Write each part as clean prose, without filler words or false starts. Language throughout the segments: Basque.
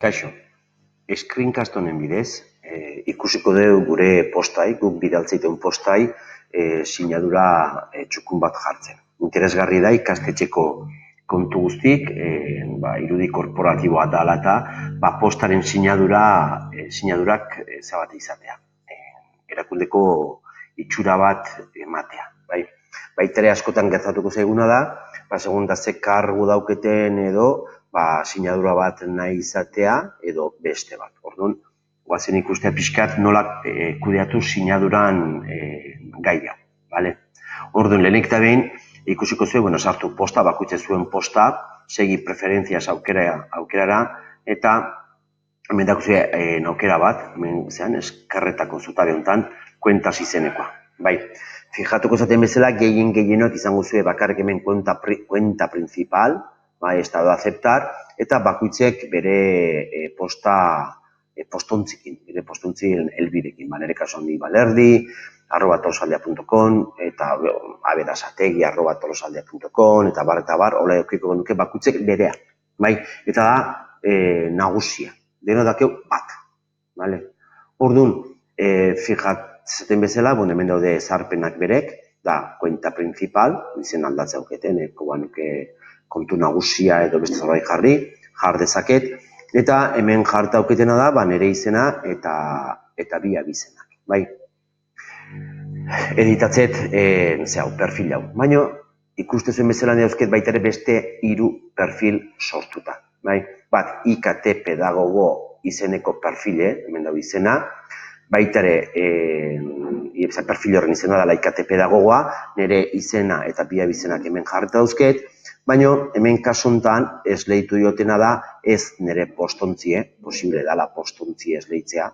Kaixo, screencast honen bidez, ikusiko dugu gure postai, guk bidaltzeiten postai, sinadura txukun bat jartzen. Interesgarri da ikastetxeko kontu guztik, irudi korporatiboa dala eta postaren sinadurak zabate izatea. Erakundeko itxura bat ematea. Baitere askotan gertatuko zaiguna da, segun da ze kargu dauketen edo, sinadura bat nahi izatea edo beste bat. Orduan, guazen ikustea pixkat nola kudeatu sinaduran gaia. Orduan, lehenik eta behin, ikusiko zuen, sartu posta, bakoitze zuen posta, segi preferentziaz aukerara, eta hemen dako zuen aukera bat, hemen zean, eskerretako zutabe honetan, kuentas izenekoa. Fijatuko zaten bezala, gehienok izango zuen bakarrik hemen kuenta principal, estado aceptar, eta bakoitzek bere postontzikin, bere postontzien helbidekin. Nere kasuan ni balerdi, @tolosaldea.com, eta abedasategi@tolosaldea.com, eta bar, hola eukiko nuke bakoitzek berea. Eta da nagusia, deno dakeu bat. Orduan, fijatzen bezala, hemen daude ezarpenak berek, da, kuenta principal, izen aldatzea auketen, nuke kontu nagusia edo beste zerbait jar dezaket, eta hemen jarta auketena da, nere izena eta bi abizenak. Editatzet, perfil hau. Baina, ikuste zuen bezala dauzket baita ere beste 3 perfil sortuta. Bat, IKT pedagogo izeneko perfile, hemen dago izena, baita ere, perfil horren izena dela IKT pedagogoa, nire izena eta bi abizenak hemen jarta dauzket, baina hemen kasu honetan esleitu diotena da ez nire postontzie, posible dela postontzie esleitzea.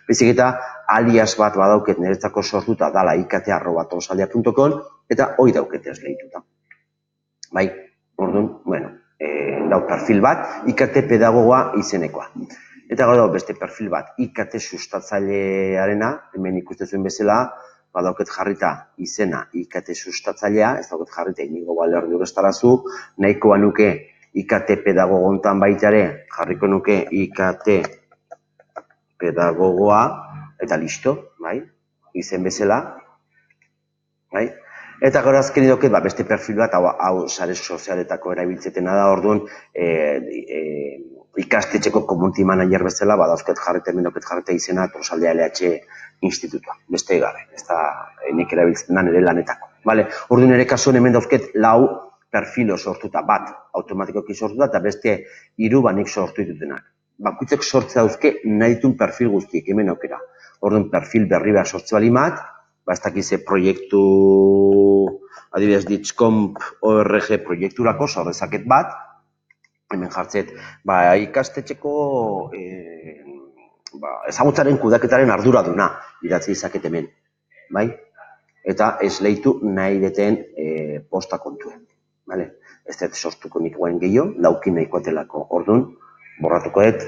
Bezik eta alias bat badauket niretzako sortuta dala ikt@tolosaldea.com eta hoi dauket esleituta. Orduan, dau perfil bat, IKT pedagogoa izenekoa. Eta gero beste perfil bat, IKT sustatzailearena, hemen ikusten zuen bezala, badauket jarrita izena IKT sustatzailea, ez dauket jarrita Inigo Balerdi Urrestarazu, nahikoa nuke IKT pedagogo hontan baita ere, jarriko nuke IKT pedagogoa, eta listo, izen bezala. Eta gero azken dauket beste perfil bat, hau sare sozialetako erabiltzetena da, orduan, ikastetxeko community manager bezala, badauzket jarrita, hemen dauket jarrita izena, Tolosaldea LH institutua, beste gabe, ez da nik erabiltzen da nire lanetako. Orduan nire kasuan hemen dauzket 4 perfilo sortuta, bat automatikoki sortuta, eta beste 3 nik sortu ditutenak. Bakoitzek sortzea dauzke nahi ditun perfil guztiek, hemen aukera. Orduan perfil berri behar sortze balimat, ez dakize proiektu, adibidez Ditxcomp ORG proiekturako sordezaket bat, hemen jartzet, ikastetxeko ezagutzaren kudaketaren arduraduna idatzi izaket hemen. Eta esleitu nahi deten posta kontuen. Ez dut sortuko nik guen gehiago, laukin nahikoatelako. Orduan, borratuko dut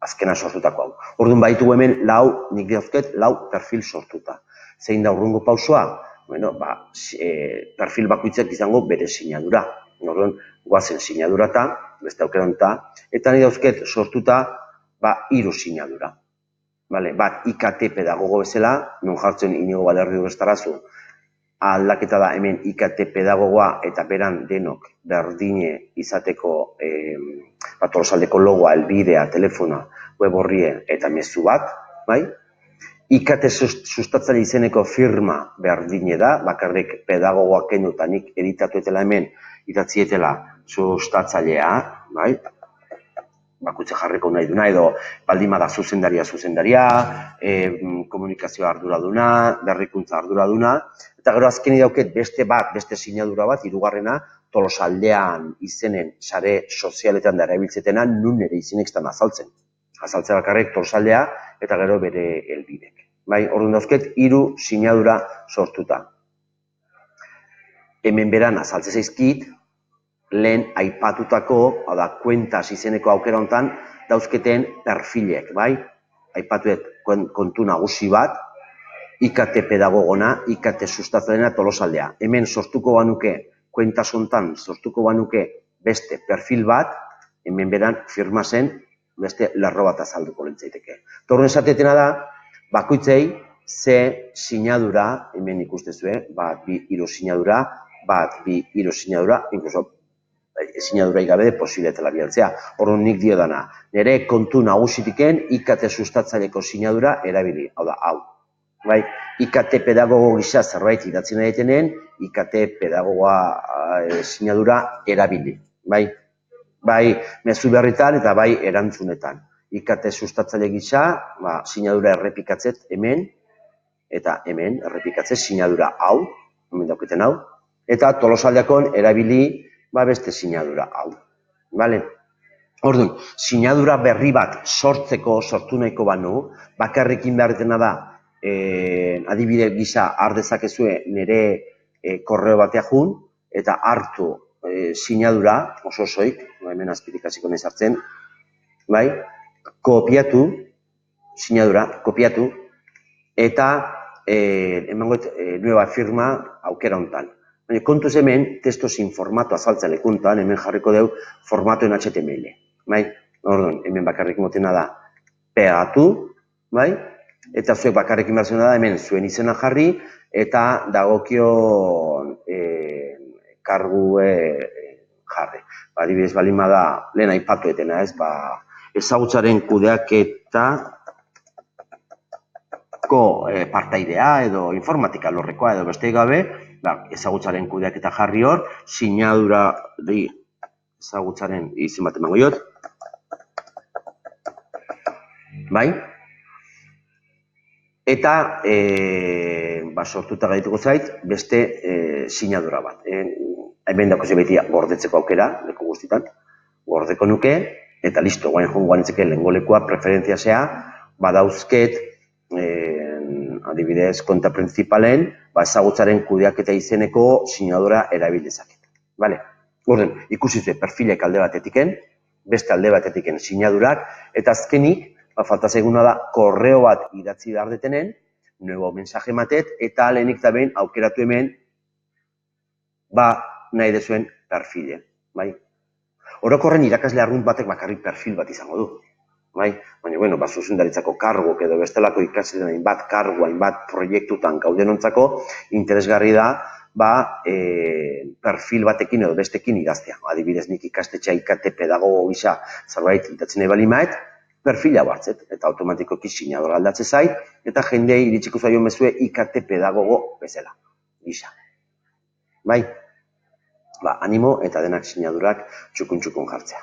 azkena sortutako hau. Orduan baitu hemen nik dauzket 4 perfil sortuta. Zein da urrungo pausoa? Perfil bakoitzak izango bere sinadura. Orduan, guazen sinadura beste aukera eta ni dauzket sortuta 3 sinadura. Bat, IKT pedagogo bezala, non jartzen Inigo Balerdi Urrestarazu, aldaketa da hemen IKT pedagogoa eta beran denok berdine izateko Tolosaldeko logoa, elbidea, telefona, web horrie eta mezu bat. IKT sustatzaile izeneko firma berdine da, bakarrik pedagogoak kendu eta nik editatuetela hemen idatzietela sustatzailea, bakutze jarriko nahi duna, edo baldimada zuzendaria, komunikazioa arduraduna, berrikuntza arduraduna, eta gero azkeni dauket beste sinadura bat, 3. Tolosaldean izenen sare sozialetan da erabiltzetena, nun nire izenek estan azaltzen. Azaltzea bakarrik Tolosaldea eta gero bere helbidek. Orduan dauzket 3 sinadura sortuta. Hemen beran azaltze zaizkit, lehen aipatutako, kuentas izeneko aukera honetan, dauzketen perfilek, aipatuet kontu nagusi bat, IKT pedagogona, IKT sustatzaileena Tolosaldea. Hemen sortuko banuke, kuentas honetan sortuko banuke beste perfil bat, hemen beran firma zen beste lerro bat azalduko lentzaiteke. Torren esatetena da, bakoitzei ze sinadura, hemen ikustezue, bat, bi, hiru sinadura, bat, bi, hiru sinadura, inkluso sinaduraik gabe posible dela bidaltzea. Orduan nik dio dana, nire kontu nagusitiken IKT sustatzaileko sinadura erabili, hau da, hau. Bai, IKT pedagogo gisa zerbait idatzi nahi detenen, IKT pedagogoa sinadura erabili. Bai, mezu berritan eta bai erantzunetan. IKT sustatzaile gisa, sinadura errepikatzet hemen, eta hemen errepikatzet sinadura hau, hemen dauketen hau, eta Tolosaldeakon erabili beste sinadura hau. Orduan, sinadura berri bat sortu nahiko banu, bakarrekin beharretena da, adibide gisa ardezakezue nire korreo batea jun, eta hartu sinadura, oso osoik, hemen azpitik hasiko nahi sartzen, kopiatu, sinadura, kopiatu, eta emango nueva firma aukera hontan. Kontuz hemen, testo sin formato azaltzen lekuntan, hemen jarriko deu formato en HTML. Orduan, hemen bakarrik motena da pegatu, eta zuek bakarrekin behar da hemen zuen izena jarri, eta dagokion kargu jarri. Adibidez, balin bada, lehen aipatu etena, ezagutzaren kudeaketa partaidea edo informatika lorrekoa edo beste gabe, ezagutzaren kudeaketa jarri hor, sinadura ezagutzaren izen bat emango jot. Eta sortuta gaituko zait beste sinadura bat. Hemen dago beti gordetzeko aukera, leku guztitan, gordeko nuke, eta listo, guain joan itzeke lehengo lekua preferentziasea, badauzket adibidez, konta principalen, ezagutzaren kudeaketa izeneko sinadura erabildezaket. Orduan, ikusi zuen perfilek alde batetiken, beste alde batetiken sinadurak, eta azkenik, falta zaiguna da, korreo bat idatzi behar detenen, nuevo mensaje matet, eta lehenik da behin aukeratu hemen, nahi dezuen perfile. Orokorren irakasle arrunt batek bakarrik perfil bat izango du. Baina, zuzendaritzako kargok edo bestelako ikasleen hainbat kargu, hainbat proiektutan gaudenontzako interesgarri da perfil batekin edo bestekin idaztea. Adibidez, nik ikastetxea IKT pedagogo gisa zerbait idatzen nahi bali maet, perfila hartzet, eta automatikoki sinadura aldatze zait, eta jendei iritsiko zaio mezue IKT pedagogo bezala, gisa. Animo eta denak sinadurak txukun-txukun jartzea.